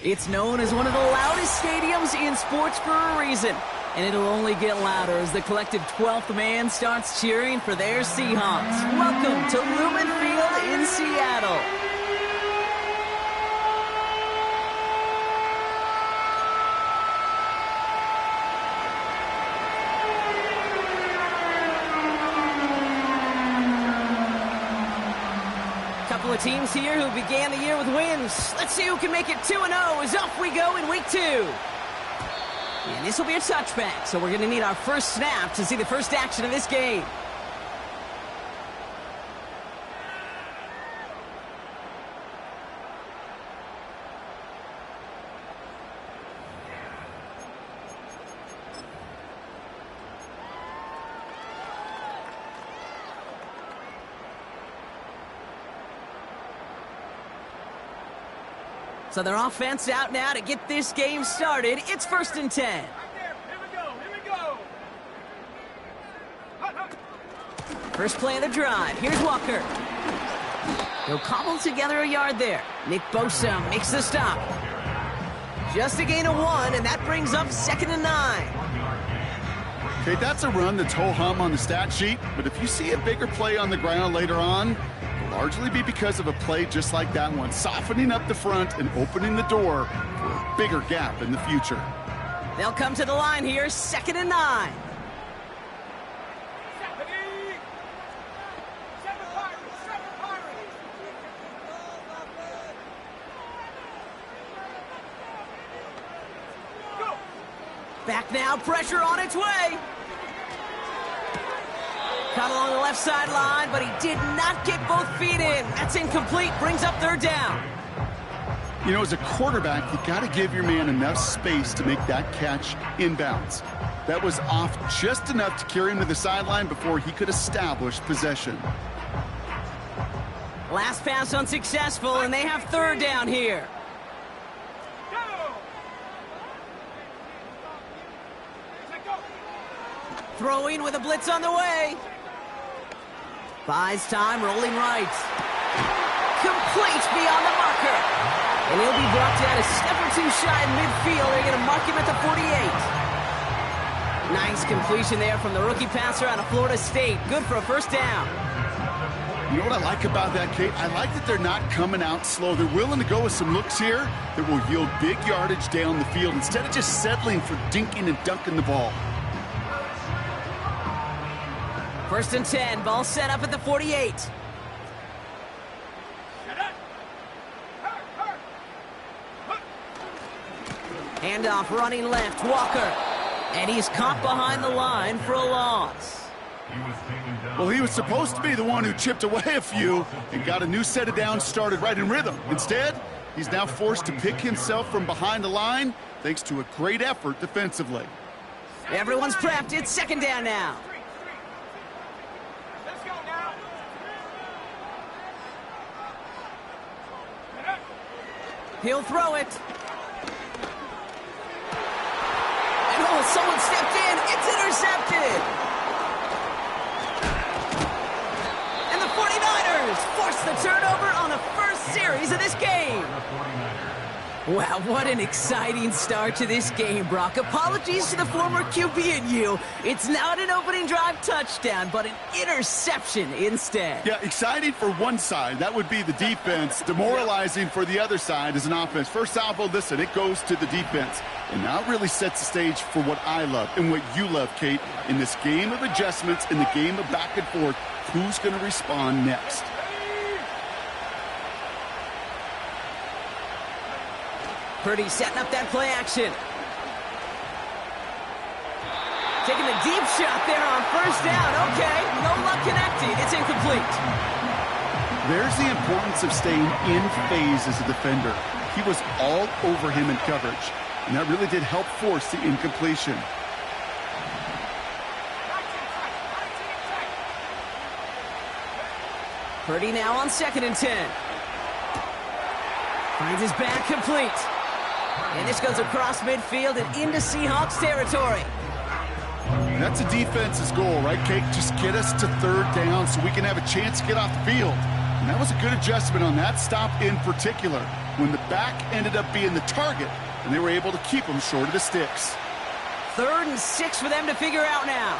It's known as one of the loudest stadiums in sports for a reason. And it'll only get louder as the collective 12th man starts cheering for their Seahawks. Welcome to Lumen Field in Seattle. Couple of teams here who began the year with wins. Let's see who can make it 2-0 as off we go in week 2. And this will be a touchback, so we're going to need our first snap to see the first action of this game. So their offense out now to get this game started. It's 1st and 10. Right there. Here we go. First play of the drive. Here's Walker. He'll cobble together a yard there. Nick Bosa makes the stop. Just a gain of 1, and that brings up 2nd and 9. Okay, that's a run that's ho-hum on the stat sheet, but if you see a bigger play on the ground later on, it'll largely be because of a play just like that one, softening up the front and opening the door for a bigger gap in the future. They'll come to the line here, 2nd and 9. Back now, pressure on its way. Caught along the left sideline, but he did not get both feet in. That's incomplete, brings up 3rd down. You know, as a quarterback, you got to give your man enough space to make that catch inbounds. That was off just enough to carry him to the sideline before he could establish possession. Last pass unsuccessful, and they have 3rd down here. Throwing with a blitz on the way. Buys time, rolling right. Complete beyond the marker. And he'll be brought down a step or 2 shy in midfield. They're going to mark him at the 48. Nice completion there from the rookie passer out of Florida State. Good for a 1st down. You know what I like about that, Kate? I like that they're not coming out slow. They're willing to go with some looks here that will yield big yardage down the field instead of just settling for dinking and dunking the ball. 1st and 10, ball set up at the 48. Handoff running left, Walker. And he's caught behind the line for a loss. Well, he was supposed to be the one who chipped away a few and got a new set of downs started right in rhythm. Instead, he's now forced to pick himself from behind the line thanks to a great effort defensively. Everyone's prepped. It's 2nd down now. He'll throw it. And oh, someone stepped in. It's intercepted. And the 49ers force the turnover on the first series of this game. Wow, what an exciting start to this game, Brock. Apologies to the former QB and you. It's not an opening drive touchdown, but an interception instead. Yeah, exciting for one side. That would be the defense. Demoralizing for the other side as an offense. First salvo, listen, it goes to the defense. And now it really sets the stage for what I love and what you love, Kate. In this game of adjustments, in the game of back and forth, who's going to respond next? Purdy setting up that play action. Taking a deep shot there on 1st down. Okay, no luck connecting. It's incomplete. There's the importance of staying in phase as a defender. He was all over him in coverage, and that really did help force the incompletion. Purdy now on 2nd and 10. Finds his back complete. And this goes across midfield and into Seahawks territory. That's a defense's goal, right, Kate? Just get us to 3rd down so we can have a chance to get off the field. And that was a good adjustment on that stop in particular, when the back ended up being the target, and they were able to keep him short of the sticks. 3rd and 6 for them to figure out now.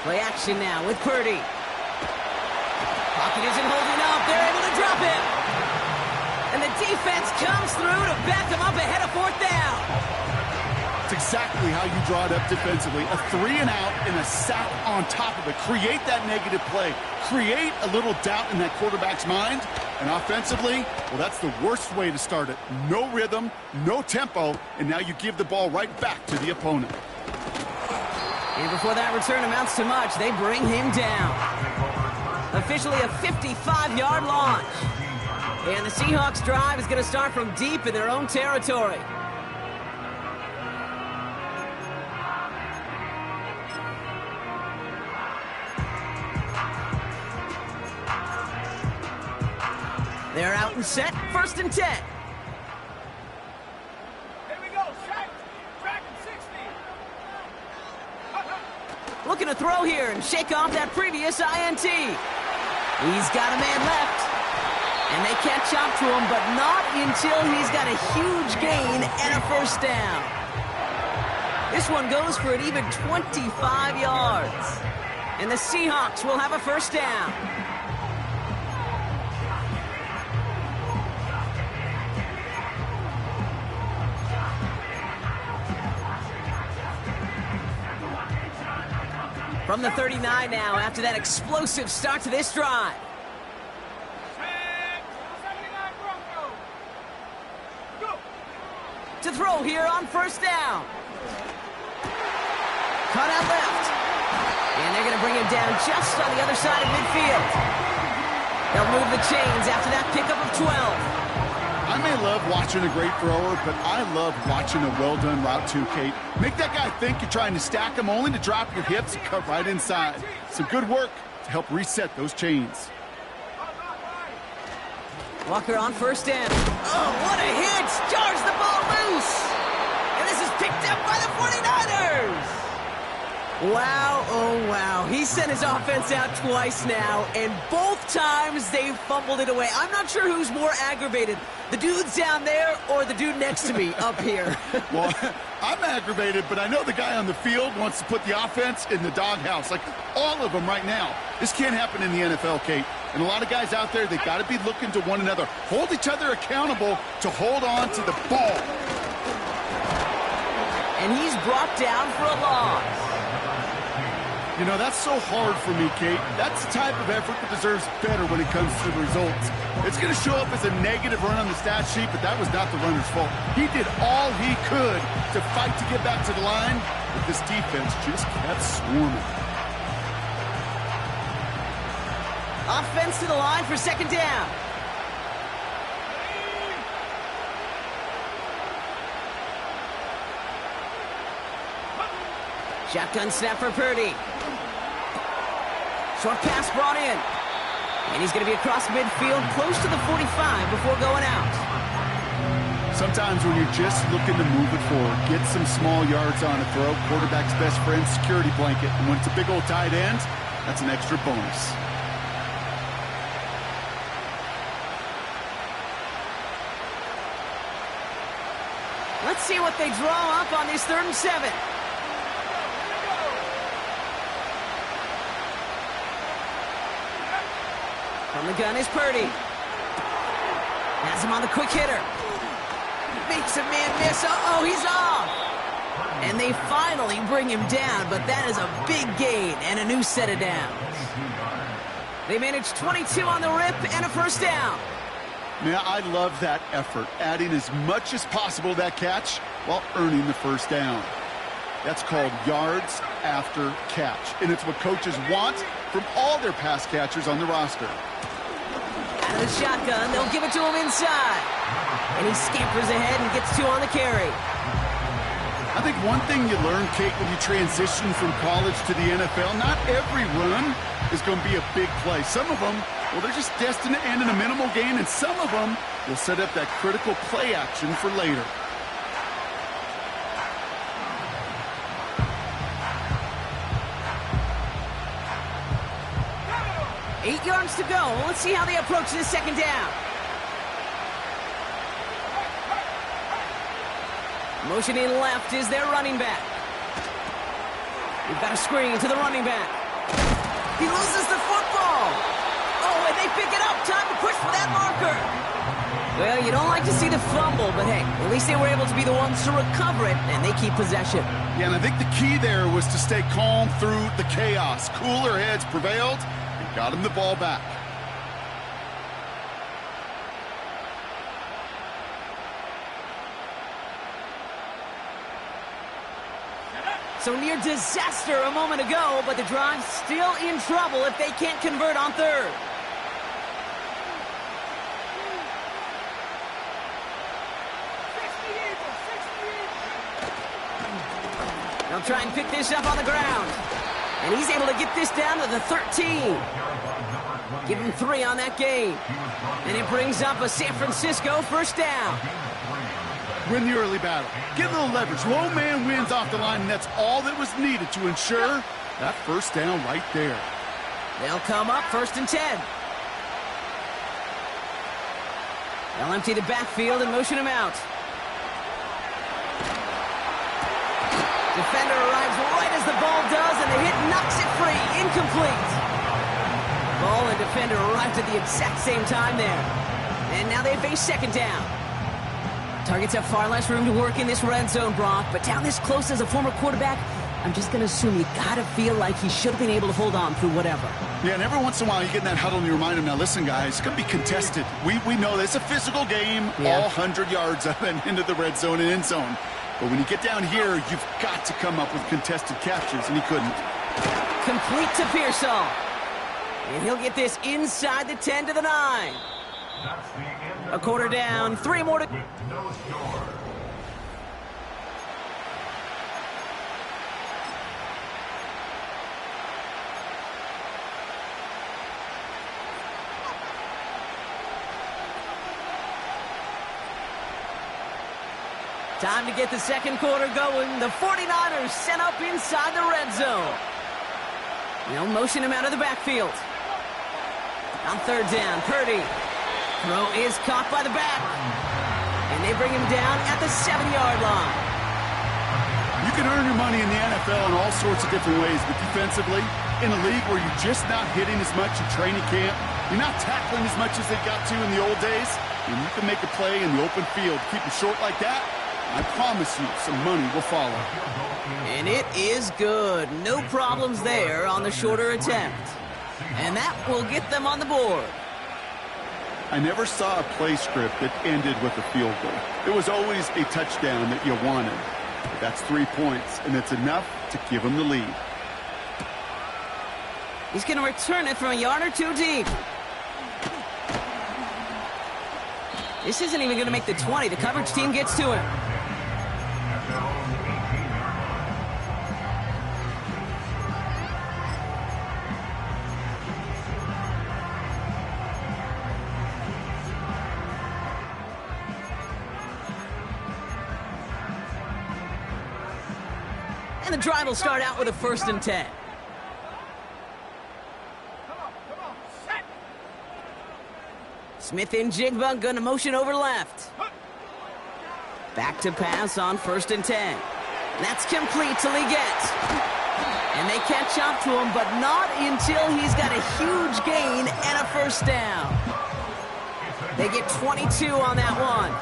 Play action now with Purdy. Pocket isn't holding up. They're able to drop it. And the defense comes through to back them up ahead of 4th down. It's exactly how you draw it up defensively. A 3 and out and a sack on top of it. Create that negative play. Create a little doubt in that quarterback's mind. And offensively, well, that's the worst way to start it. No rhythm, no tempo, and now you give the ball right back to the opponent. And before that return amounts to much, they bring him down. Officially a 55-yard launch. And the Seahawks drive is going to start from deep in their own territory. They're out and set, 1st and 10. Here we go, Shaq. Tracking 60. Looking to throw here and shake off that previous INT. He's got a man left. And they catch up to him, but not until he's got a huge gain and a 1st down. This one goes for an even 25 yards. And the Seahawks will have a 1st down. From the 39 now, after that explosive start to this drive. To throw here on 1st down. Cut out left. And they're going to bring him down just on the other side of midfield. They'll move the chains after that pickup of 12. I may love watching a great thrower, but I love watching a well-done route too, Kate. Make that guy think you're trying to stack him only to drop your hips and cut right inside. Some good work to help reset those chains. Walker on 1st down. Oh, what a hit! Jars the ball loose! And this is picked up by the 49ers! Wow, oh wow. He sent his offense out twice now, and both times they fumbled it away. I'm not sure who's more aggravated, the dudes down there or the dude next to me up here. Well, I'm aggravated, but I know the guy on the field wants to put the offense in the doghouse, like all of them right now. This can't happen in the NFL, Kate. And a lot of guys out there, they got to be looking to one another. Hold each other accountable to hold on to the ball. And he's brought down for a loss. You know, that's so hard for me, Kate. That's the type of effort that deserves better when it comes to the results. It's going to show up as a negative run on the stat sheet, but that was not the runner's fault. He did all he could to fight to get back to the line, but this defense just kept swarming. Offense to the line for 2nd down. Shotgun snap for Purdy. Short pass brought in. And he's going to be across midfield, close to the 45 before going out. Sometimes when you're just looking to move it forward, get some small yards on a throw, quarterback's best friend, security blanket. And when it's a big old tight end, that's an extra bonus. Let's see what they draw up on this 3rd and 7. From the gun is Purdy. Has him on the quick hitter. Makes a man miss. Uh-oh, he's off. And they finally bring him down, but that is a big gain and a new set of downs. They managed 22 on the rip and a 1st down. Man, I love that effort, adding as much as possible to that catch while earning the 1st down. That's called yards after catch, and it's what coaches want from all their pass catchers on the roster. Out of the shotgun, they'll give it to him inside. And he scampers ahead and gets 2 on the carry. I think one thing you learn, Kate, when you transition from college to the NFL, not every run is going to be a big play. Some of them, well, they're just destined to end in a minimal gain, and some of them will set up that critical play action for later. 8 yards to go. Let's see how they approach this second down. Motioning left is their running back. We've got a screen to the running back. He loses the football. Oh, and they pick it up. Time to push for that marker. Well, you don't like to see the fumble, but hey, at least they were able to be the ones to recover it, and they keep possession. Yeah, and I think the key there was to stay calm through the chaos. Cooler heads prevailed and got him the ball back. So near disaster a moment ago, but the drive's still in trouble if they can't convert on third. They'll try and pick this up on the ground. And he's able to get this down to the 13. Give him 3 on that game. And it brings up a San Francisco first down. Win the early battle. Get a little leverage. Low man wins off the line, and that's all that was needed to ensure that first down right there. They'll come up 1st and 10. They'll empty the backfield and motion him out. Defender arrives right as the ball does, and the hit knocks it free. Incomplete. Ball and defender arrived at the exact same time there. And now they face second down. Targets have far less room to work in this red zone, Brock, but down this close as a former quarterback, I'm just going to assume you got to feel like he should have been able to hold on through whatever. Yeah, and every once in a while you get in that huddle and you remind him, now listen, guys, it's going to be contested. We know this. It's a physical game, all 100 yards up and into the red zone and end zone. But when you get down here, you've got to come up with contested captures, and he couldn't. Complete to Pearsall. And he'll get this inside the 10 to the 9. A quarter down, 3 more to... Time to get the second quarter going. The 49ers sent up inside the red zone. They'll motion him out of the backfield. On third down, Purdy. Throw is caught by the back. And they bring him down at the 7-yard line. You can earn your money in the NFL in all sorts of different ways, but defensively, in a league where you're just not hitting as much in training camp, you're not tackling as much as they got to in the old days, and you can make a play in the open field. Keep it short like that, I promise you some money will follow. And it is good. No problems there on the shorter attempt. And that will get them on the board. I never saw a play script that ended with a field goal. It was always a touchdown that you wanted. But that's 3 points, and it's enough to give them the lead. He's going to return it from a yard or 2 deep. This isn't even going to make the 20. The coverage team gets to him. And the drive will start out with a 1st and 10. Come on, set. Smith and Jigba going to motion over left. Back to pass on 1st and 10. That's complete to Leggett. And they catch up to him, but not until he's got a huge gain and a first down. They get 22 on that one.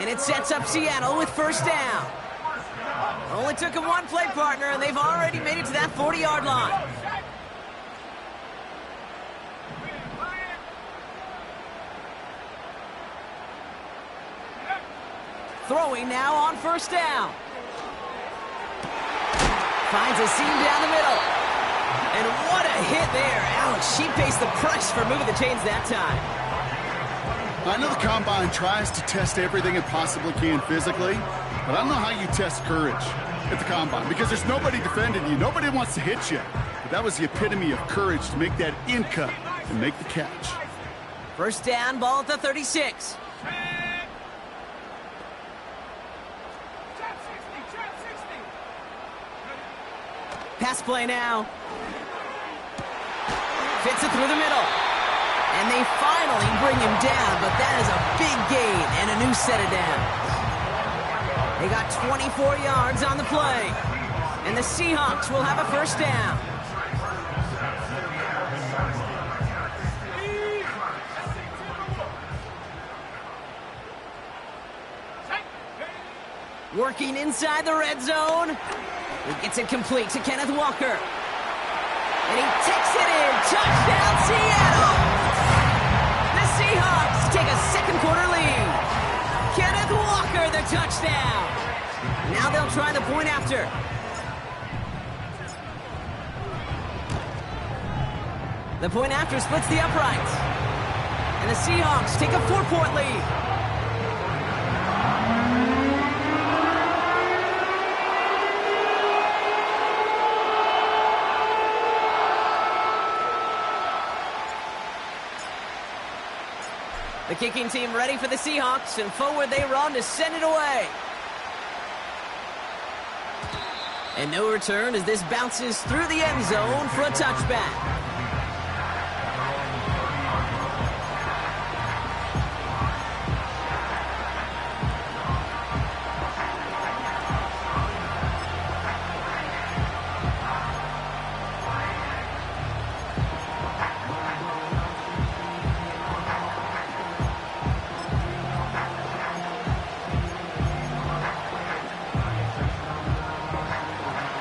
And it sets up Seattle with first down. Only took him one play partner, and they've already made it to that 40-yard line. Throwing now on first down. Finds a seam down the middle. And what a hit there. Alex, she pays the price for moving the chains that time. I know the Combine tries to test everything it possibly can physically, but I don't know how you test courage at the Combine because there's nobody defending you. Nobody wants to hit you. But that was the epitome of courage to make that in cut and make the catch. First down, ball at the 36. Pass play now. Fits it through the middle. And they finally bring him down, but that is a big gain and a new set of downs. They got 24 yards on the play. And the Seahawks will have a first down. Working inside the red zone. He gets it complete to Kenneth Walker. And he takes it in. Touchdown, Seattle! The Seahawks take a second quarter lead. Kenneth Walker, the touchdown. Now they'll try the point after. The point after splits the uprights. And the Seahawks take a 4-point lead. The kicking team ready for the Seahawks, and forward they run to send it away. And no return as this bounces through the end zone for a touchback.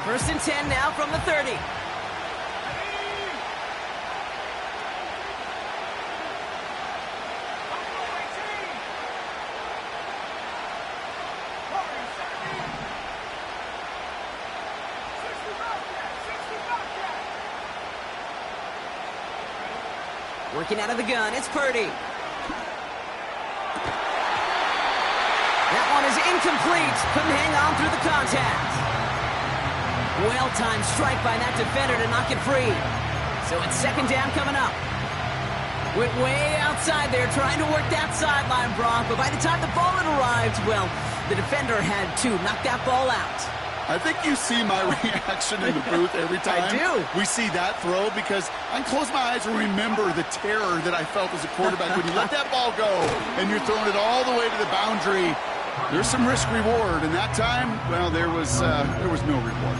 First and 10 now from the 30. Working out of the gun, it's Purdy. That one is incomplete. Couldn't hang on through the contact. Well-timed strike by that defender to knock it free. So it's second down coming up. Went way outside there trying to work that sideline, Brock, but by the time the ball had arrived, well, the defender had to knock that ball out. I think you see my reaction in the booth every time I do. we see that throw, because I can close my eyes and remember the terror that I felt as a quarterback when you let that ball go and you're throwing it all the way to the boundary. There's some risk reward, and that time, well, there was no reward.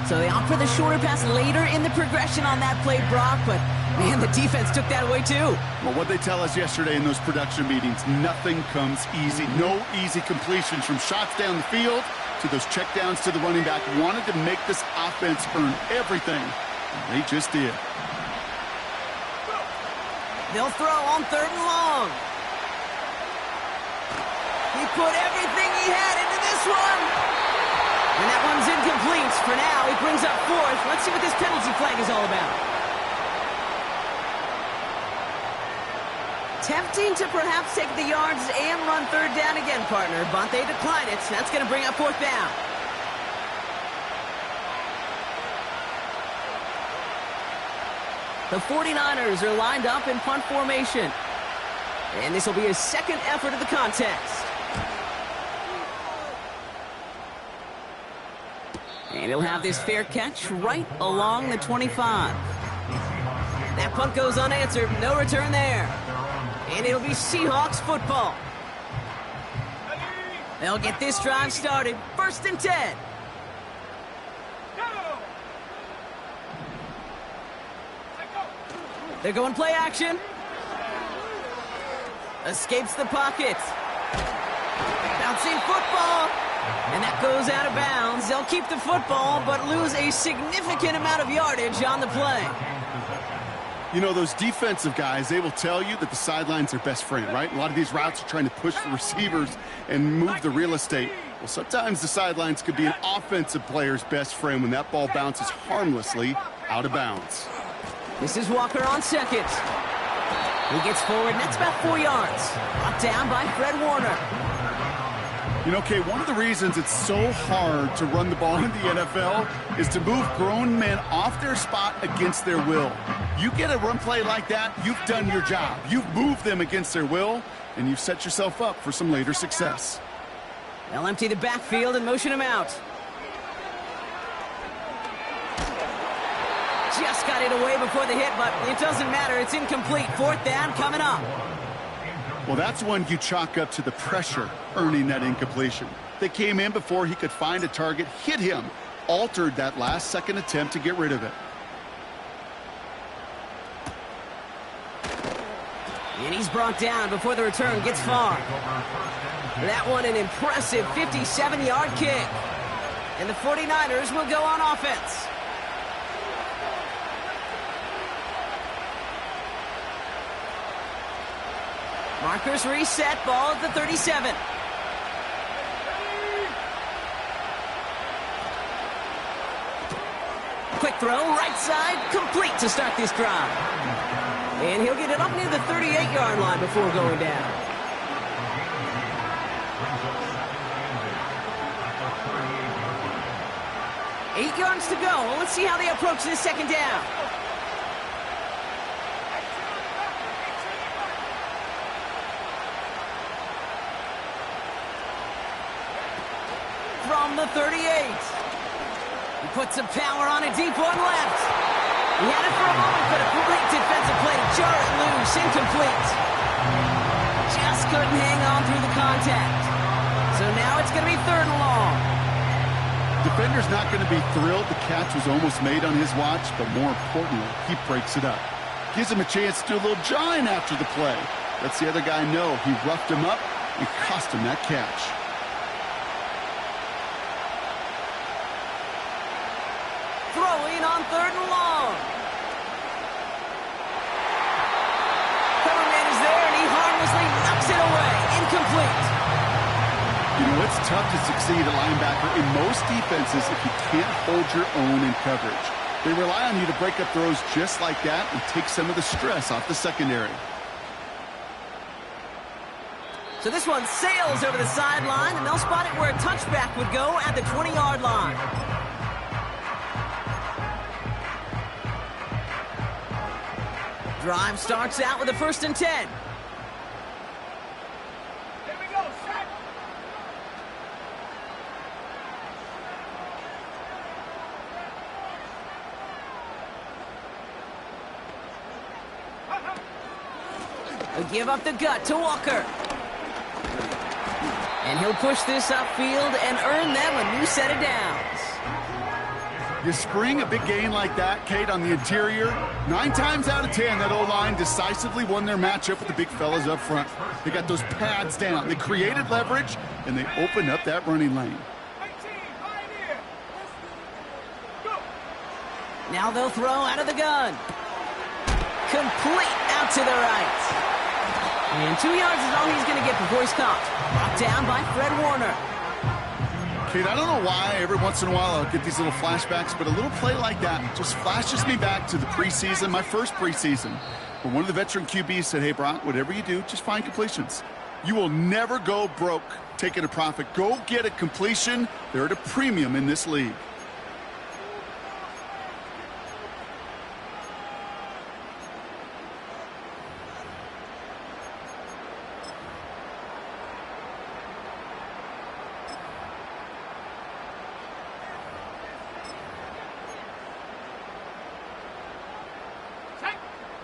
So they opt for the shorter pass later in the progression on that play, Brock, but man, the defense took that away too. Well, what they tell us yesterday in those production meetings, nothing comes easy. No easy completions, from shots down the field to those checkdowns to the running back. Wanted to make this offense earn everything, and they just did. They'll throw on third and long. He put everything he had into this one. And that one's incomplete. For now, he brings up fourth. Let's see what this penalty flag is all about. Tempting to perhaps take the yards and run third down again, partner, but they decline it. That's going to bring up fourth down. The 49ers are lined up in punt formation. And this will be his second effort of the contest. And he'll have this fair catch right along the 25. That punt goes unanswered. No return there. And it'll be Seahawks football. They'll get this drive started. First and 10. They're going play action. Escapes the pocket. Bouncing football. And that goes out of bounds. They'll keep the football, but lose a significant amount of yardage on the play. You know, those defensive guys, they will tell you that the sideline's their best friend, right? A lot of these routes are trying to push the receivers and move the real estate. Well, sometimes the sidelines could be an offensive player's best friend when that ball bounces harmlessly out of bounds. This is Walker on second. He gets forward, and that's about 4 yards. Brought down by Fred Warner. You know, Kay, one of the reasons it's so hard to run the ball in the NFL is to move grown men off their spot against their will. You get a run play like that, you've done your job. You've moved them against their will, and you've set yourself up for some later success. They'll empty the backfield and motion him out. Just got it away before the hit, but it doesn't matter. It's incomplete. 4th down coming up. Well, that's one you chalk up to the pressure earning that incompletion. They came in before he could find a target, hit him, altered that last-second attempt to get rid of it. And he's brought down before the return gets far. That one an impressive 57-yard kick. And the 49ers will go on offense. Markers reset, ball at the 37. Quick throw, right side, complete to start this drive. And he'll get it up near the 38-yard line before going down. Eight yards to go. Let's see how they approach this second down. From the 38. He puts some power on it, deep one left. He had it for a moment, but a great defensive play to jar it loose, incomplete. Just couldn't hang on through the contact. So now it's going to be 3rd and long. Defender's not going to be thrilled the catch was almost made on his watch, but more importantly, he breaks it up. Gives him a chance to do a little jawing after the play. Lets the other guy know he roughed him up and cost him that catch. Throwing on 3rd and long. Coverman is there, and he harmlessly knocks it away. Incomplete. You know, it's tough to succeed at linebacker in most defenses if you can't hold your own in coverage. They rely on you to break up throws just like that and take some of the stress off the secondary. So this one sails over the sideline, and they'll spot it where a touchback would go at the 20-yard line. Drive starts out with a 1st and 10. Here we go, set. They give up the gut to Walker. And he'll push this upfield and earn them a new set of downs. You spring a big gain like that, Kate, on the interior, 9 times out of 10, that O-line decisively won their matchup with the big fellas up front. They got those pads down. They created leverage, and they opened up that running lane. Now they'll throw out of the gun. Complete out to the right. And 2 yards is all he's going to get before he's caught. Brought down by Fred Warner. Kate, I don't know why every once in a while I'll get these little flashbacks, but a little play like that just flashes me back to the preseason, my first preseason, where one of the veteran QBs said, hey, Brock, whatever you do, just find completions. You will never go broke taking a profit. Go get a completion. They're at a premium in this league.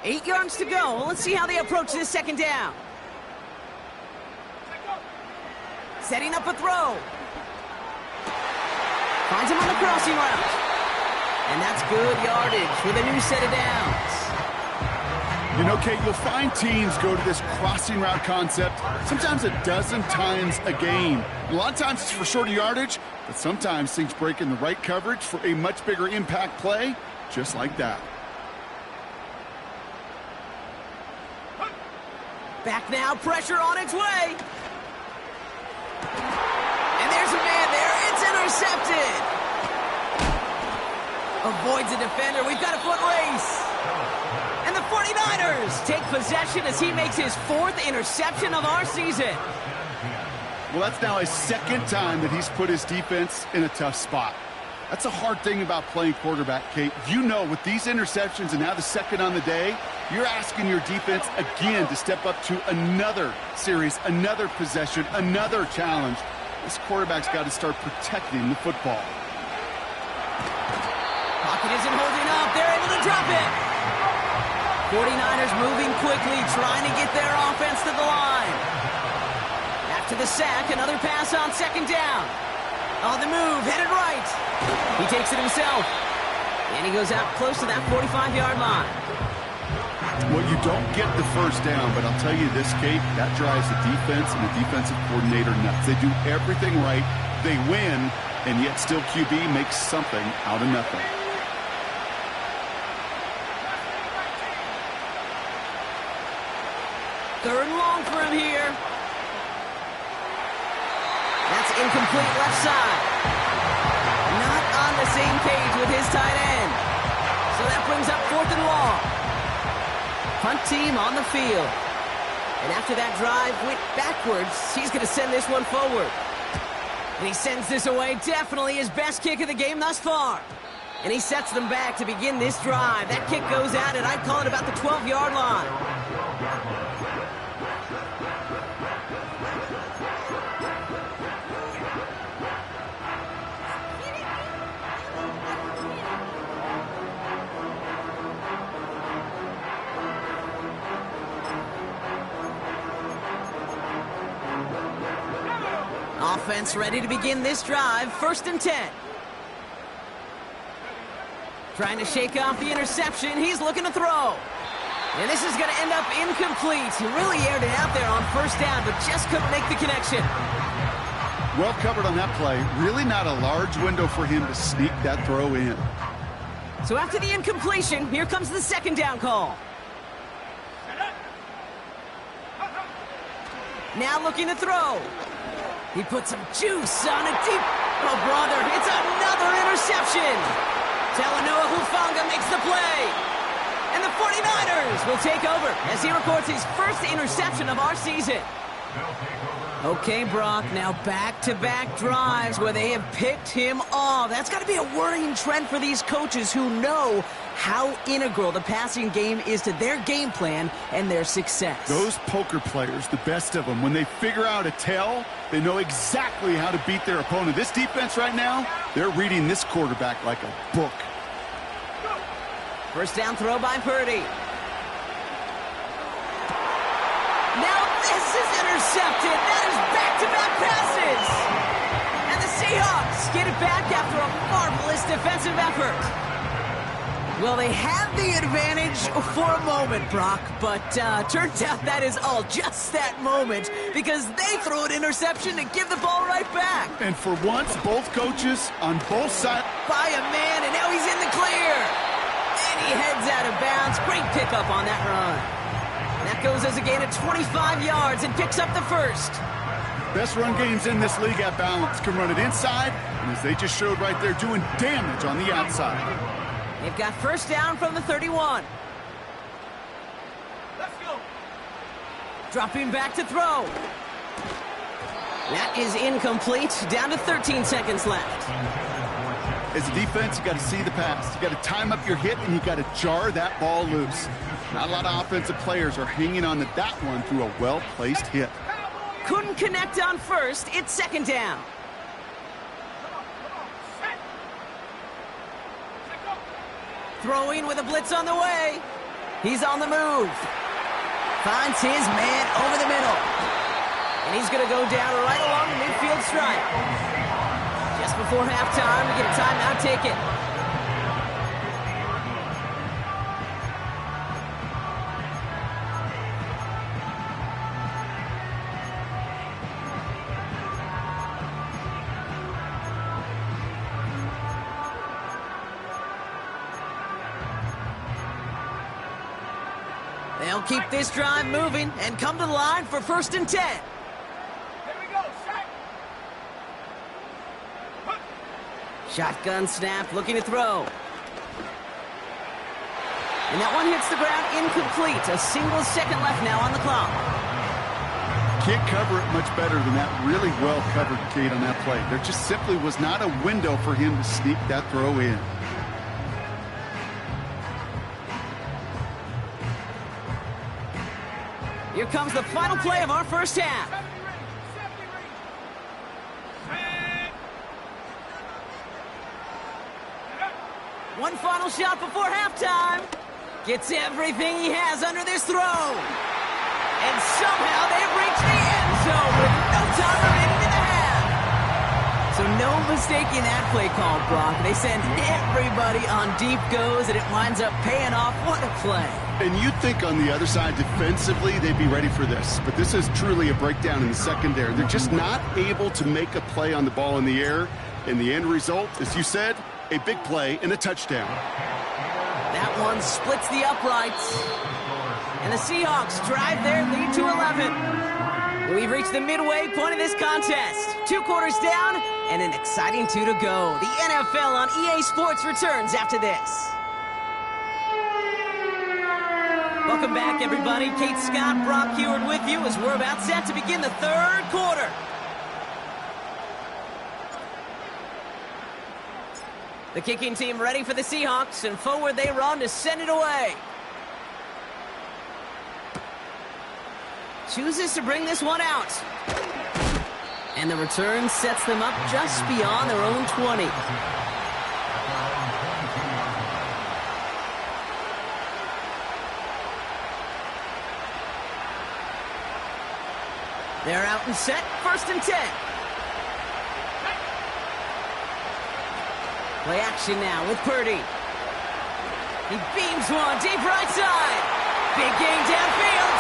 Eight yards to go. Let's see how they approach this second down. Setting up a throw. Finds him on the crossing route. And that's good yardage with a new set of downs. You know, Kate, you'll find teams go to this crossing route concept sometimes a dozen times a game. A lot of times it's for shorter yardage, but sometimes things break in the right coverage for a much bigger impact play, just like that. Back now, pressure on its way. And there's a man there. It's intercepted. Avoids a defender. We've got a foot race. And the 49ers take possession as he makes his 4th interception of our season. Well, that's now his 2nd time that he's put his defense in a tough spot. That's a hard thing about playing quarterback, Kate. You know, with these interceptions and now the 2nd on the day, you're asking your defense again to step up to another series, another possession, another challenge. This quarterback's got to start protecting the football. Pocket isn't holding up. They're able to 49ers moving quickly, trying to get their offense to the line. After the sack, another pass on second down. On the move, headed right. He takes it himself. And he goes out close to that 45-yard line. Well, you don't get the first down, but I'll tell you this, Kate, that drives the defense and the defensive coordinator nuts. They do everything right, they win, and yet still QB makes something out of nothing. Third and long for him here. That's incomplete left side. Not on the same page with his tight end. So that brings up fourth and long. Punt team on the field. And after that drive went backwards, he's going to send this one forward. And he sends this away, definitely his best kick of the game thus far. And he sets them back to begin this drive. That kick goes out, and I'd call it about the 12-yard line. Offense ready to begin this drive. First and 10. Trying to shake off the interception. He's looking to throw. And this is going to end up incomplete. He really aired it out there on first down, but just couldn't make the connection. Well covered on that play. Really not a large window for him to sneak that throw in. So after the incompletion, here comes the second down call. Now looking to throw. He put some juice on it deep. Oh, brother, it's another interception. Talanoa Hufanga makes the play. And the 49ers will take over as he records his first interception of our season. Okay, Brock, now back-to-back drives where they have picked him off. That's got to be a worrying trend for these coaches who know how integral the passing game is to their game plan and their success. Those poker players, the best of them, when they figure out a tell, they know exactly how to beat their opponent. This defense right now, they're reading this quarterback like a book. First down throw by Purdy. Now this is intercepted. That is back-to-back passes. And the Seahawks get it back after a marvelous defensive effort. Well, they had the advantage for a moment, Brock, but turns out that is all just that moment because they throw an interception to give the ball right back. And for once, both coaches on both sides. By a man, and now he's in the clear. And he heads out of bounds. Great pickup on that run. That goes as a gain of 25 yards and picks up the first. Best run games in this league at balance. Can run it inside, and as they just showed right there, doing damage on the outside. They've got first down from the 31. Let's go. Dropping back to throw. That is incomplete. Down to 13 seconds left. As a defense, you got to see the pass. You got to time up your hit, and you got to jar that ball loose. Not a lot of offensive players are hanging on to that one through a well-placed hit. Couldn't connect on first. It's second down. Throwing with a blitz on the way. He's on the move. Finds his man over the middle. And he's going to go down right along the midfield stripe. Just before halftime, we get a timeout taken. They'll keep this drive moving and come to the line for first and 10. Here we go, set. Shotgun snap, looking to throw. And that one hits the ground incomplete. A single second left now on the clock. Can't cover it much better than that. Really well covered, Kate, on that play. There just simply was not a window for him to sneak that throw in. Here comes the final play of our first half. One final shot before halftime. Gets everything he has under this throw. And somehow they've reached the end zone with no time remaining in the half. So no mistaking that play call, Brock. They send everybody on deep goes, and it winds up paying off. What a play. And you'd think on the other side, defensively, they'd be ready for this. But this is truly a breakdown in the secondary. They're just not able to make a play on the ball in the air. And the end result, as you said, a big play and a touchdown. That one splits the uprights. And the Seahawks drive their lead to 11. We've reached the midway point of this contest. 2 quarters down and an exciting 2 to go. The NFL on EA Sports returns after this. Welcome back, everybody. Kate Scott, Brock Huard with you as we're about set to begin the 3rd quarter. The kicking team ready for the Seahawks, and forward they run to send it away. Chooses to bring this one out. And the return sets them up just beyond their own 20. They're out and set, 1st and 10. Play action now with Purdy. He beams one deep right side. Big gain downfield.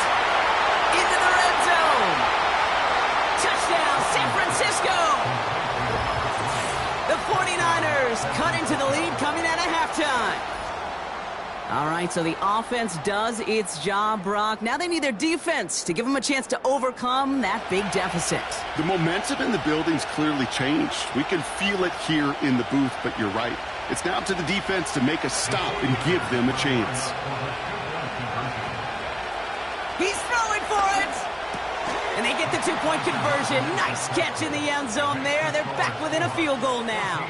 Into the red zone. Touchdown, San Francisco. The 49ers cut into the lead coming out of halftime. All right, so the offense does its job, Brock. Now they need their defense to give them a chance to overcome that big deficit. The momentum in the building's clearly changed. We can feel it here in the booth, but you're right. It's now to the defense to make a stop and give them a chance. He's throwing for it! And they get the 2-point conversion. Nice catch in the end zone there. They're back within a field goal now.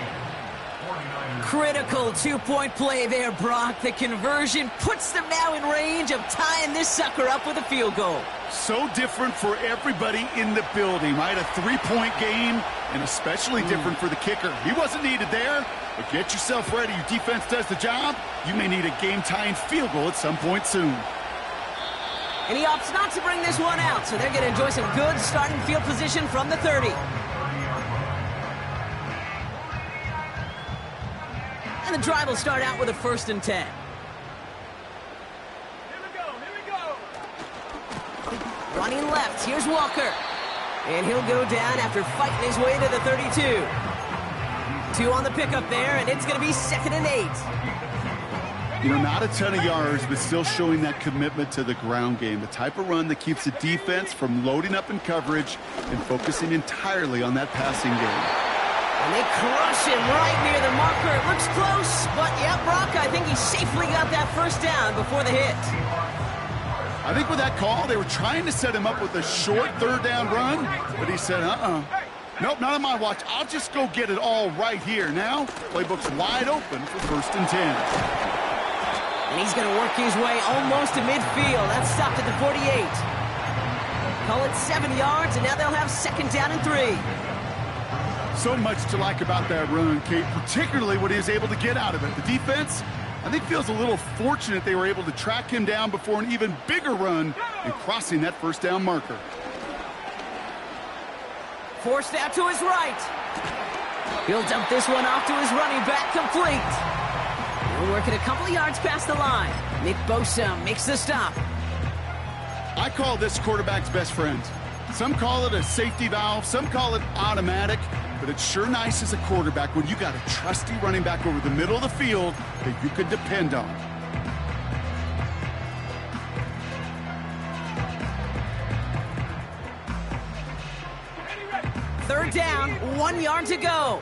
Critical 2-point play there, Brock. The conversion puts them now in range of tying this sucker up with a field goal. So different for everybody in the building, right? A 3-point game, and especially different for the kicker. He wasn't needed there, but get yourself ready. Your defense does the job. You may need a game-tying field goal at some point soon. And he opts not to bring this one out, so they're going to enjoy some good starting field position from the 30. And the drive will start out with a 1st and 10. Here we go. Running left, here's Walker. And he'll go down after fighting his way to the 32. 2 on the pickup there, and it's going to be 2nd and 8. You know, not a ton of yards, but still showing that commitment to the ground game. The type of run that keeps the defense from loading up in coverage and focusing entirely on that passing game. And they crush him right near the marker. It looks close, but yeah, Brock, I think he safely got that 1st down before the hit. I think with that call, they were trying to set him up with a short 3rd down run, but he said, nope, not on my watch. I'll just go get it all right here. Now, playbook's wide open for 1st and 10. And he's going to work his way almost to midfield. That's stopped at the 48. Call it 7 yards, and now they'll have 2nd down and 3. So much to like about that run, Kate, particularly what he was able to get out of it. The defense, I think, feels a little fortunate they were able to track him down before an even bigger run and crossing that 1st down marker. Forced out to his right. He'll dump this one off to his running back, complete. He'll work it a couple of yards past the line. Nick Bosa makes the stop. I call this quarterback's best friend. Some call it a safety valve, some call it automatic, but it's sure nice as a quarterback when you got a trusty running back over the middle of the field that you can depend on. Third down, 1 yard to go.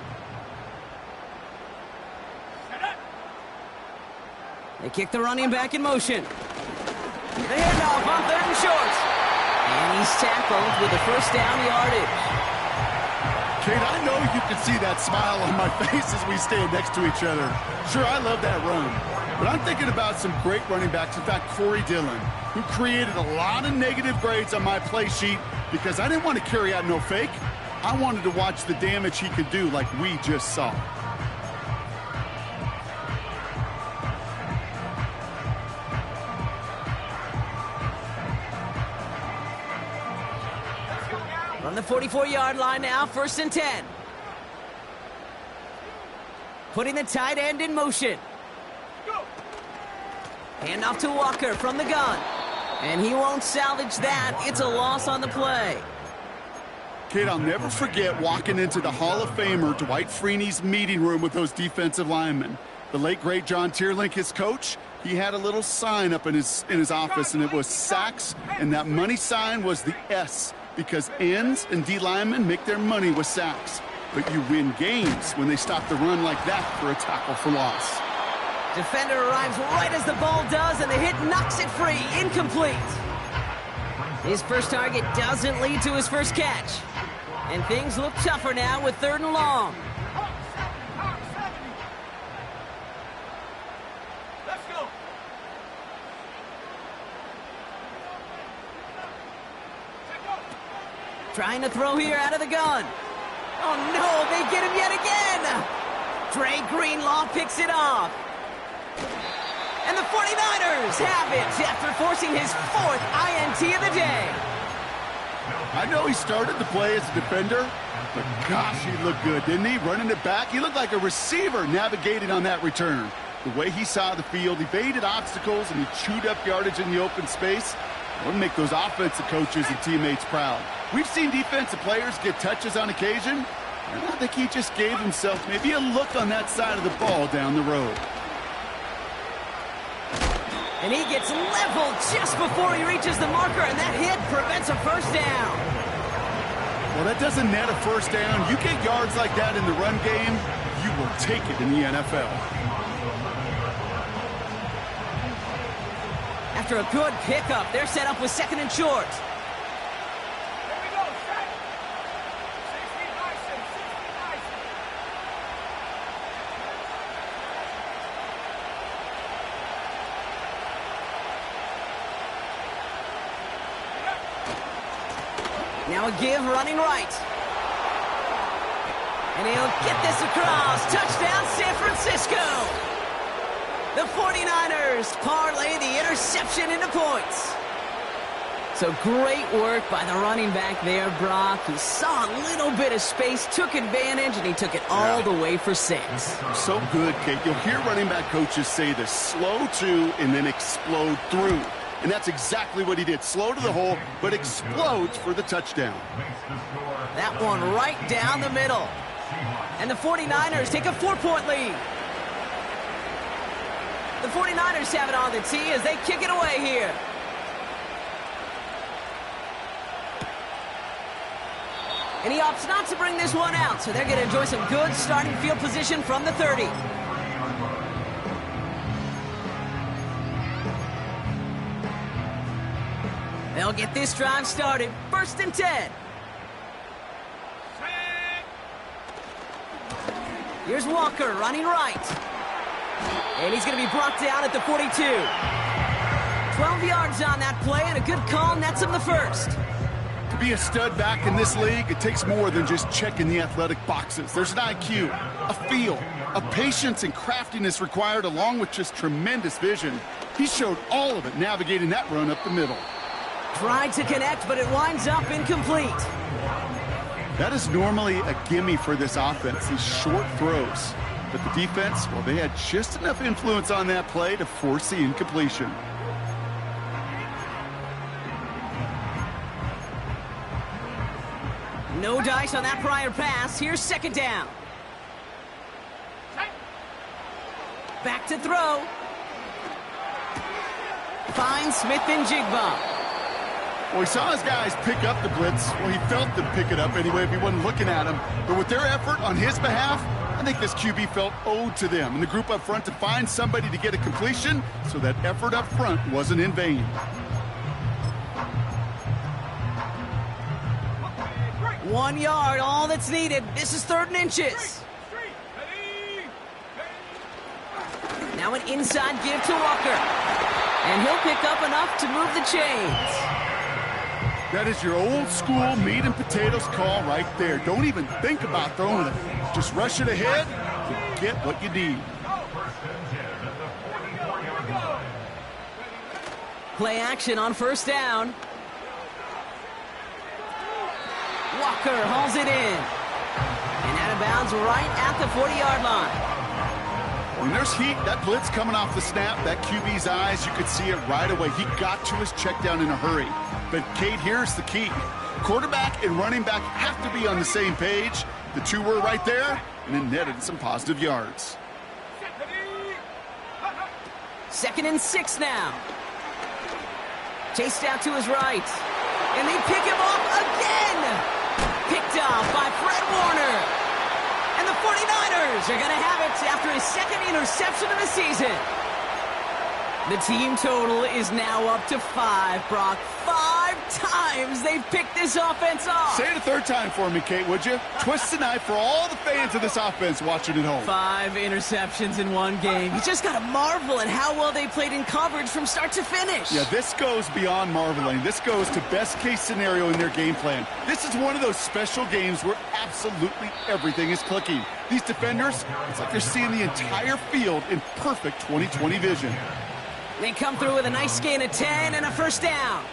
They kick the running back in motion. The handoff on 3rd and short. And he's tackled with the 1st down yardage. Kate, I know you can see that smile on my face as we stand next to each other. Sure, I love that run. But I'm thinking about some great running backs. In fact, Corey Dillon, who created a lot of negative grades on my play sheet because I didn't want to carry out no fake. I wanted to watch the damage he could do like we just saw. From the 44-yard line now, 1st and 10. Putting the tight end in motion. Hand off to Walker from the gun. And he won't salvage that. It's a loss on the play. Kate, I'll never forget walking into the Hall of Famer Dwight Freeney's meeting room with those defensive linemen. The late, great John Tierlink, his coach, he had a little sign up in his office, and it was sacks, and that money sign was the S, because ends and D linemen make their money with sacks. But you win games when they stop the run like that for a tackle for loss. Defender arrives right as the ball does, and the hit knocks it free. Incomplete. His first target doesn't lead to his first catch. And things look tougher now with 3rd and long. Let's go. Trying to throw here out of the gun. Oh, no, they get him yet again. Dre Greenlaw picks it off. And the 49ers have it after forcing his 4th INT of the day. I know he started the play as a defender, but gosh, he looked good, didn't he? Running it back, he looked like a receiver navigating on that return. The way he saw the field, evaded obstacles, and he chewed up yardage in the open space. It would make those offensive coaches and teammates proud. We've seen defensive players get touches on occasion, and I think he just gave himself maybe a look on that side of the ball down the road. And he gets leveled just before he reaches the marker, and that hit prevents a first down. Well, that doesn't net a first down. You get yards like that in the run game, you will take it in the NFL. After a good pickup, they're set up with 2nd and short. Here we go, set. 60 Bison, 60 Bison. Now a give running right. And he'll get this across. Touchdown, San Francisco. The 49ers parlay the interception into points. So great work by the running back there, Brock. He saw a little bit of space, took advantage, and he took it all the way for 6. So good, Kate. You'll hear running back coaches say this: slow to and then explode through. And that's exactly what he did. Slow to the hole, but explodes for the touchdown. That one right down the middle. And the 49ers take a 4-point lead. The 49ers have it on the tee as they kick it away here. And he opts not to bring this one out, so they're going to enjoy some good starting field position from the 30. They'll get this drive started. 1st and 10. Here's Walker running right. And he's going to be brought down at the 42. 12 yards on that play, and a good call nets him the first. To be a stud back in this league, it takes more than just checking the athletic boxes. There's an IQ, a feel, a patience and craftiness required, along with just tremendous vision. He showed all of it navigating that run up the middle. Tried to connect, but it winds up incomplete. That is normally a gimme for this offense, these short throws. But the defense, well, they had just enough influence on that play to force the incompletion. No dice on that prior pass. Here's 2nd down. Back to throw. Finds Smith and Jigba. Well, he saw his guys pick up the blitz. Well, he felt them pick it up anyway if he wasn't looking at him. But with their effort on his behalf, I think this QB felt owed to them and the group up front to find somebody to get a completion, so that effort up front wasn't in vain. One yard, all that's needed. This is 3rd and inches. Now an inside give to Walker. And he'll pick up enough to move the chains. That is your old school meat and potatoes call right there. Don't even think about throwing it. Just rush it ahead to get what you need. Play action on 1st down. Walker hauls it in. And out of bounds right at the 40-yard line. When there's heat, that blitz coming off the snap, that QB's eyes, you could see it right away. He got to his check down in a hurry. But, Kate, here's the key. Quarterback and running back have to be on the same page. The two were right there, and it netted some positive yards. 2nd and 6 now. Chased out to his right. And they pick him off again. Picked off by Fred Warner. And the 49ers are going to have it after his 2nd interception of the season. The team total is now up to 5, Brock. 5 times they've picked this offense off. Say it a third time for me, Kate, would you? Twist the knife for all the fans of this offense watching at home. 5 interceptions in one game. You just got to marvel at how well they played in coverage from start to finish. Yeah, this goes beyond marveling. This goes to best-case scenario in their game plan. This is one of those special games where absolutely everything is clicking. These defenders, it's like they're seeing the entire field in perfect 20/20 vision. They come through with a nice gain of 10 and a first down.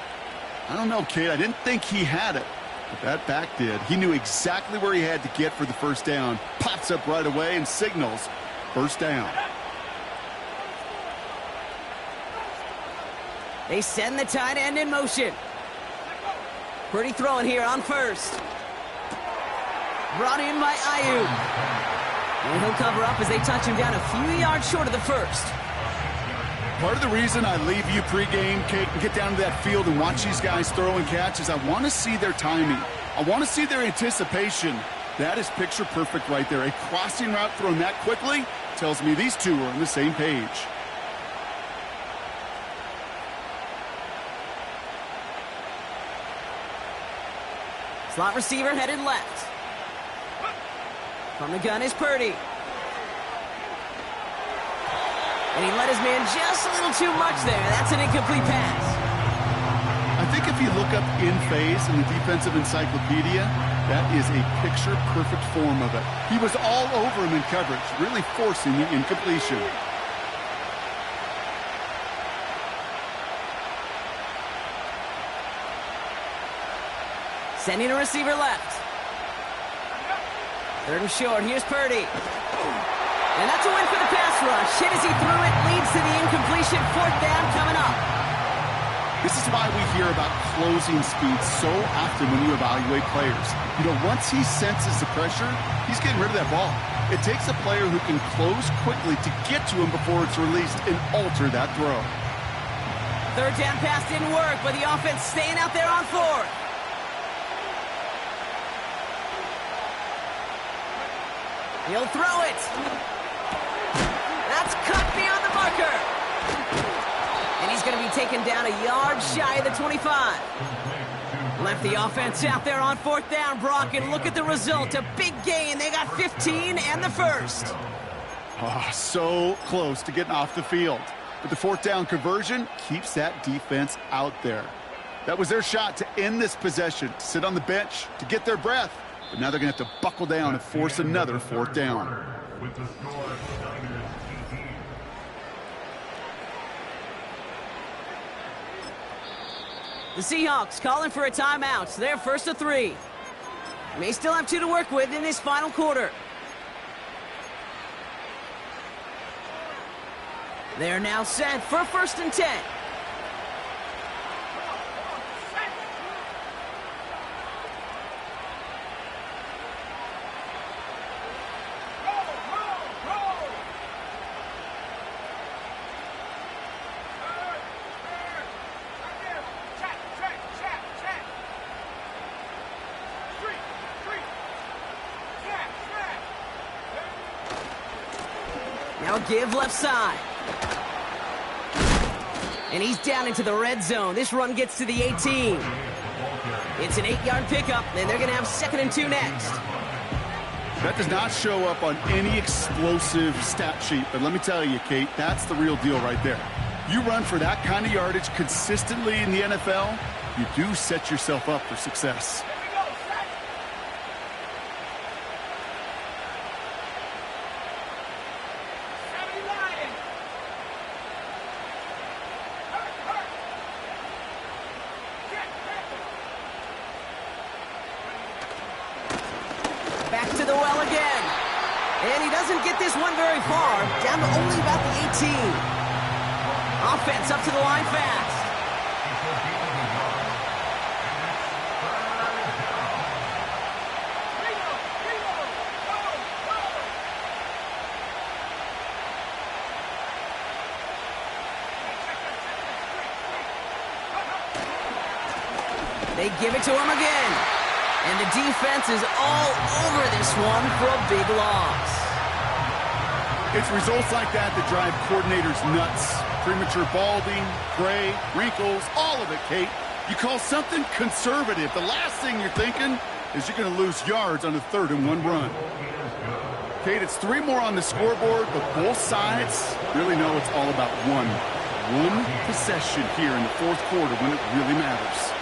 I don't know, Kate. I didn't think he had it, but that back did. He knew exactly where he had to get for the first down. Pops up right away and signals first down. They send the tight end in motion. Purdy throwing here on first. Brought in by Ayuk. And he'll cover up as they touch him down a few yards short of the first. Part of the reason I leave you pregame, Kate, and get down to that field and watch these guys throw and catch is I want to see their timing. I want to see their anticipation. That is picture perfect right there. A crossing route thrown that quickly tells me these two are on the same page. Slot receiver headed left. From the gun is Purdy. And he let his man just a little too much there. That's an incomplete pass. I think if you look up in phase in the defensive encyclopedia, that is a picture-perfect form of it. He was all over him in coverage, really forcing the incompletion. Sending a receiver left. 3rd and short. Here's Purdy. And that's a win for the pass rush. Hit as he threw it, leads to the incompletion. 4th down coming up. This is why we hear about closing speed so often when you evaluate players. You know, once he senses the pressure, he's getting rid of that ball. It takes a player who can close quickly to get to him before it's released and alter that throw. 3rd down pass didn't work, but the offense staying out there on 4th. He'll throw it. That's cut beyond the marker. And he's going to be taken down a yard shy of the 25. Left the offense out there on 4th down, Brock, and look at the result. A big gain. They got 15 and the first. Oh, so close to getting off the field. But the 4th down conversion keeps that defense out there. That was their shot to end this possession, to sit on the bench, to get their breath. But now they're going to have to buckle down and force another 4th down. The Seahawks calling for a timeout. They're 1st and 3. May still have 2 to work with in this final quarter. They're now set for 1st and 10. Now a give left side. And he's down into the red zone. This run gets to the 18. It's an 8-yard pickup, and they're going to have 2nd and 2 next. That does not show up on any explosive stat sheet, but let me tell you, Kate, that's the real deal right there. You run for that kind of yardage consistently in the NFL, you do set yourself up for success. Back to the well again. And he doesn't get this one very far, down to only about the 18. Offense up to the line fast. They give it to him again. And the defense is all over this one for a big loss. It's results like that that drive coordinators nuts. Premature balding, gray, wrinkles, all of it, Kate. You call something conservative. The last thing you're thinking is you're going to lose yards on a 3rd and 1 run. Kate, it's 3 more on the scoreboard, but both sides really know it's all about one possession here in the 4th quarter when it really matters.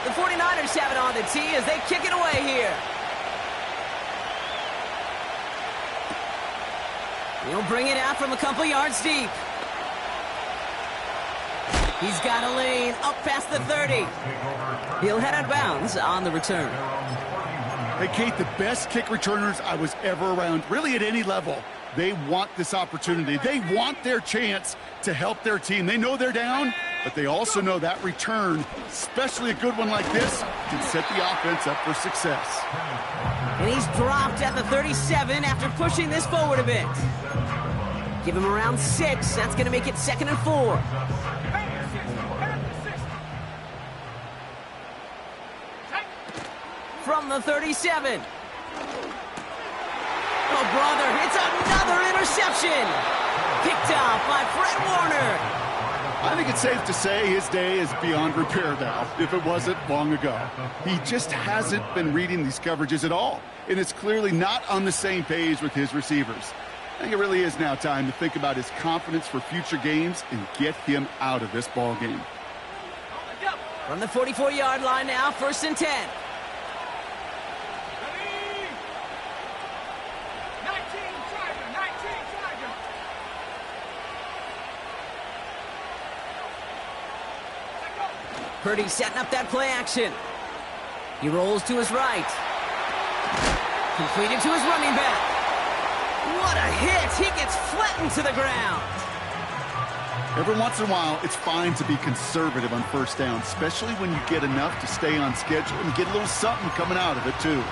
The 49ers have it on the tee as they kick it away here. He'll bring it out from a couple yards deep. He's got a lane up past the 30. He'll head out of bounds on the return. Hey, Kate, the best kick returners I was ever around, really at any level, they want this opportunity. They want their chance to help their team. They know they're down, but they also know that return, especially a good one like this, can set the offense up for success. And he's dropped at the 37 after pushing this forward a bit. Give him around 6. That's going to make it 2nd and 4. From the 37. Oh, brother, it's another interception. Picked off by Fred Warner. I think it's safe to say his day is beyond repair now, if it wasn't long ago. He just hasn't been reading these coverages at all, and it's clearly not on the same page with his receivers. I think it really is now time to think about his confidence for future games and get him out of this ball game. From the 44-yard line now, 1st and 10. Purdy setting up that play action. He rolls to his right. Completed to his running back. What a hit! He gets flattened to the ground. Every once in a while, it's fine to be conservative on 1st down, especially when you get enough to stay on schedule and get a little something coming out of it, too.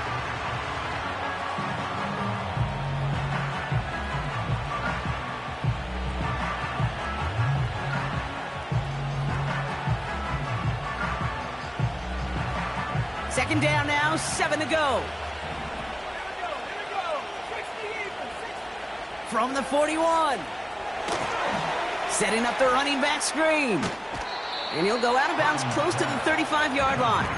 Second down now, 7 to go. From the 41. Setting up the running back screen. And he'll go out of bounds close to the 35-yard line.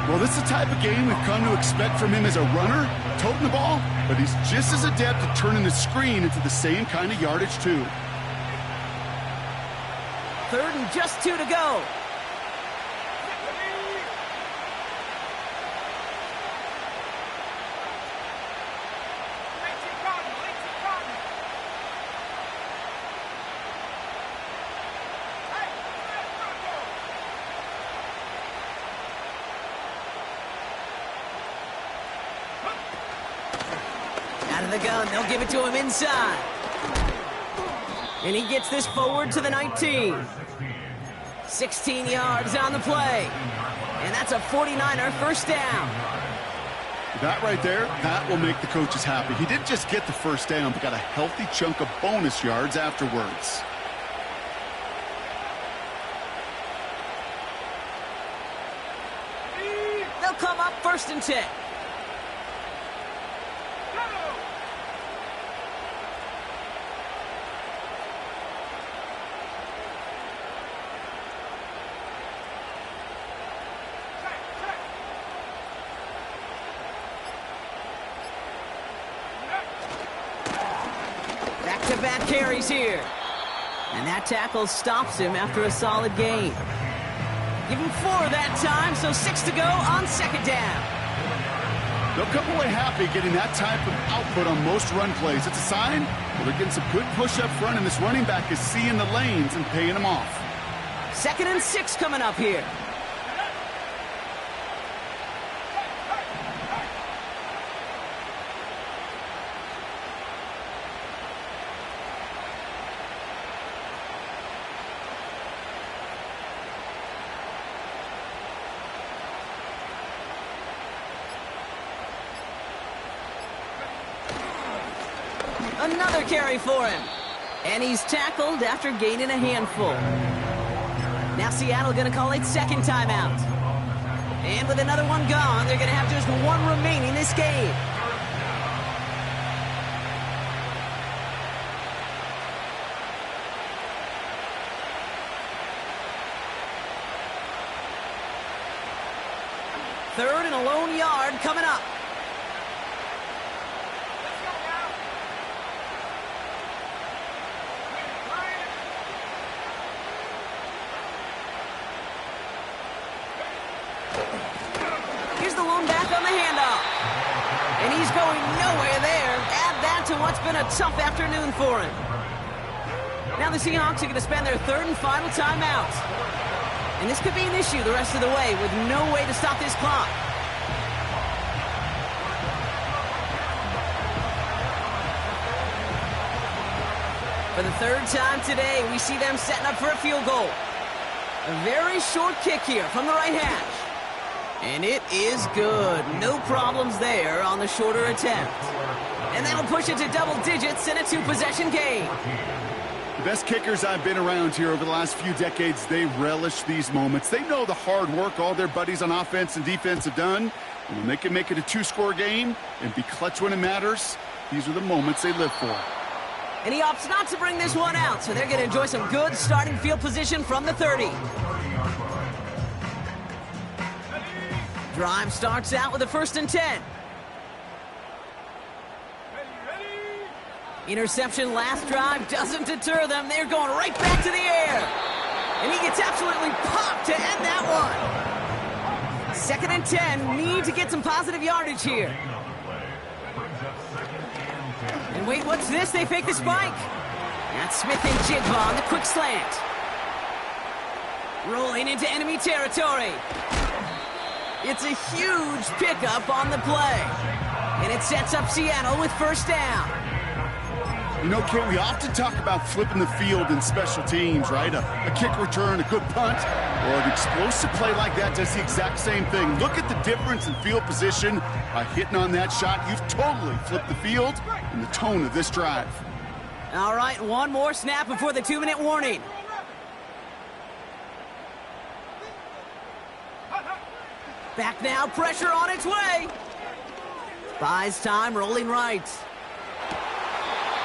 Well, this is the type of game we've come to expect from him as a runner, toting the ball, but he's just as adept at turning the screen into the same kind of yardage, too. 3rd and just 2 to go. Out of the gun, they'll give it to him inside. And he gets this forward to the 19. 16 yards on the play. And that's a 49er 1st down. That right there, that will make the coaches happy. He didn't just get the 1st down, but got a healthy chunk of bonus yards afterwards. They'll come up 1st and 10. Back-to-back carries here. And that tackle stops him after a solid gain. Give him 4 that time, so 6 to go on 2nd down. They'll come away happy getting that type of output on most run plays. It's a sign that they're getting some good push up front, and this running back is seeing the lanes and paying them off. 2nd and 6 coming up here. Another carry for him. And he's tackled after gaining a handful. Now Seattle going to call it second timeout. And with another one gone, they're going to have just one remaining this game. Third and a lone yard coming up. Let's go now. Here's the lone back on the handoff. And he's going nowhere there. Add that to what's been a tough afternoon for him. Now the Seahawks are going to spend their third and final timeout. And this could be an issue the rest of the way with no way to stop this clock. For the third time today, we see them setting up for a field goal. A very short kick here from the right hash. And it is good. No problems there on the shorter attempt. And that'll push it to double digits in a two-possession game. The best kickers I've been around here over the last few decades, they relish these moments. They know the hard work all their buddies on offense and defense have done. And when they can make it a two-score game and be clutch when it matters, these are the moments they live for. And he opts not to bring this one out, so they're going to enjoy some good starting field position from the 30. Drive starts out with a 1st and 10. Interception last drive doesn't deter them. They're going right back to the air. And he gets absolutely popped to end that one. 2nd and 10. Need to get some positive yardage here. And wait, what's this? They fake the spike. That's Smith and Jigba on the quick slant. Rolling into enemy territory. It's a huge pickup on the play. And it sets up Seattle with first down. You know, Kate, we often talk about flipping the field in special teams, right? A kick return, a good punt, or an explosive play like that does the exact same thing. Look at the difference in field position by hitting on that shot. You've totally flipped the field and the tone of this drive. All right, one more snap before the 2-minute warning. Back now, pressure on its way. Buys time, rolling right.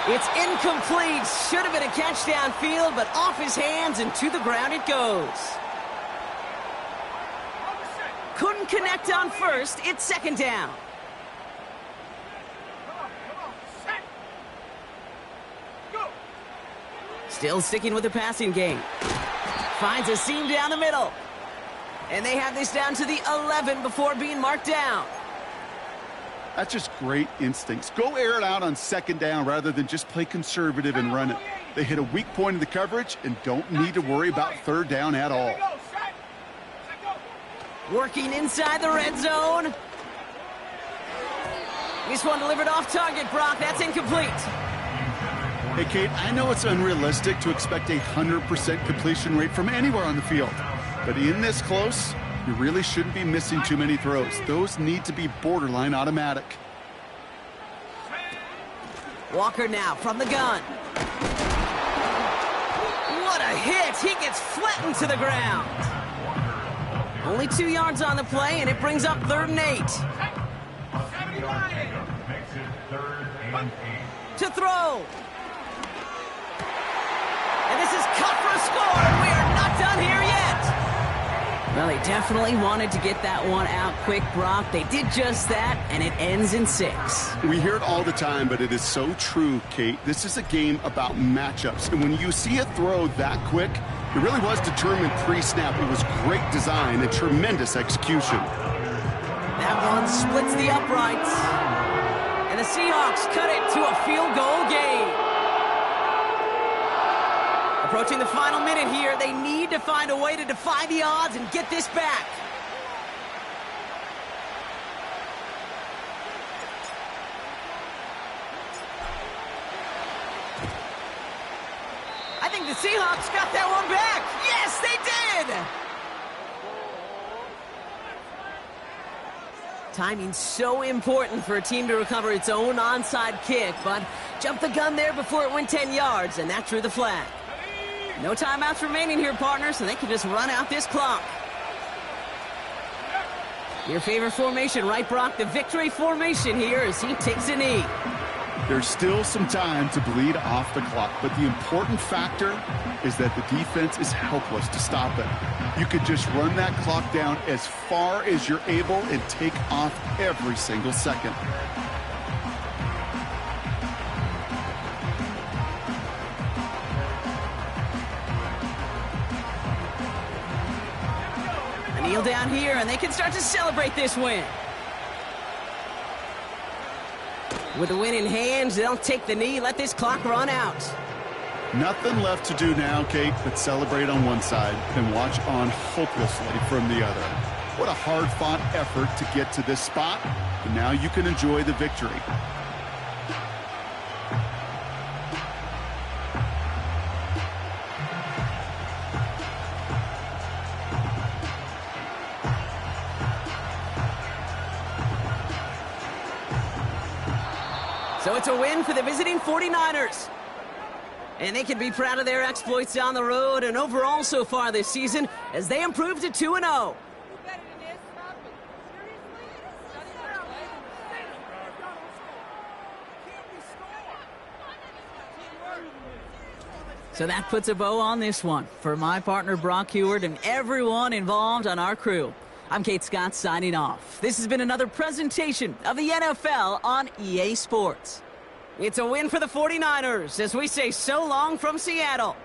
It's incomplete. Should have been a catch downfield, but off his hands and to the ground it goes. Couldn't connect on first. It's 2nd down. Still sticking with the passing game. Finds a seam down the middle. And they have this down to the 11 before being marked down. That's just great instincts. Go air it out on 2nd down rather than just play conservative and run it. They hit a weak point in the coverage and don't need to worry about 3rd down at all. Working inside the red zone. This one delivered off target, Brock. That's incomplete. Hey, Kate, I know it's unrealistic to expect a 100% completion rate from anywhere on the field. But in this close, you really shouldn't be missing too many throws. Those need to be borderline automatic. Walker now from the gun. What a hit! He gets flattened to the ground. Only 2 yards on the play, and it brings up 3rd and 8. To throw. And this is cut for a score, and we are not done here yet. Well, they definitely wanted to get that one out quick, Brock. They did just that, and it ends in 6. We hear it all the time, but it is so true, Kate. This is a game about matchups. And when you see a throw that quick, it really was determined pre-snap. It was great design and tremendous execution. That one splits the uprights. And the Seahawks cut it to a field goal game. Approaching the final minute here, they need to find a way to defy the odds and get this back. I think the Seahawks got that one back. Yes, they did! Timing's so important for a team to recover its own onside kick, but Jumped the gun there before it went 10 yards, and that drew the flag. No timeouts remaining here, partners, so they can just run out this clock. Your favorite formation, right, Brock? The victory formation here as he takes a knee. There's still some time to bleed off the clock, but the important factor is that the defense is helpless to stop it. You could just run that clock down as far as you're able and take off every single second. A kneel down here, and they can start to celebrate this win. With the win in hand, they'll take the knee, let this clock run out. Nothing left to do now, Kate, but celebrate on one side and watch on hopelessly from the other. What a hard-fought effort to get to this spot, and now you can enjoy the victory. So it's a win for the visiting 49ers. And they can be proud of their exploits down the road and overall so far this season as they improve to 2-0. So that puts a bow on this one. For my partner Brock Huard and everyone involved on our crew, I'm Kate Scott signing off. This has been another presentation of the NFL on EA Sports. It's a win for the 49ers as we say so long from Seattle.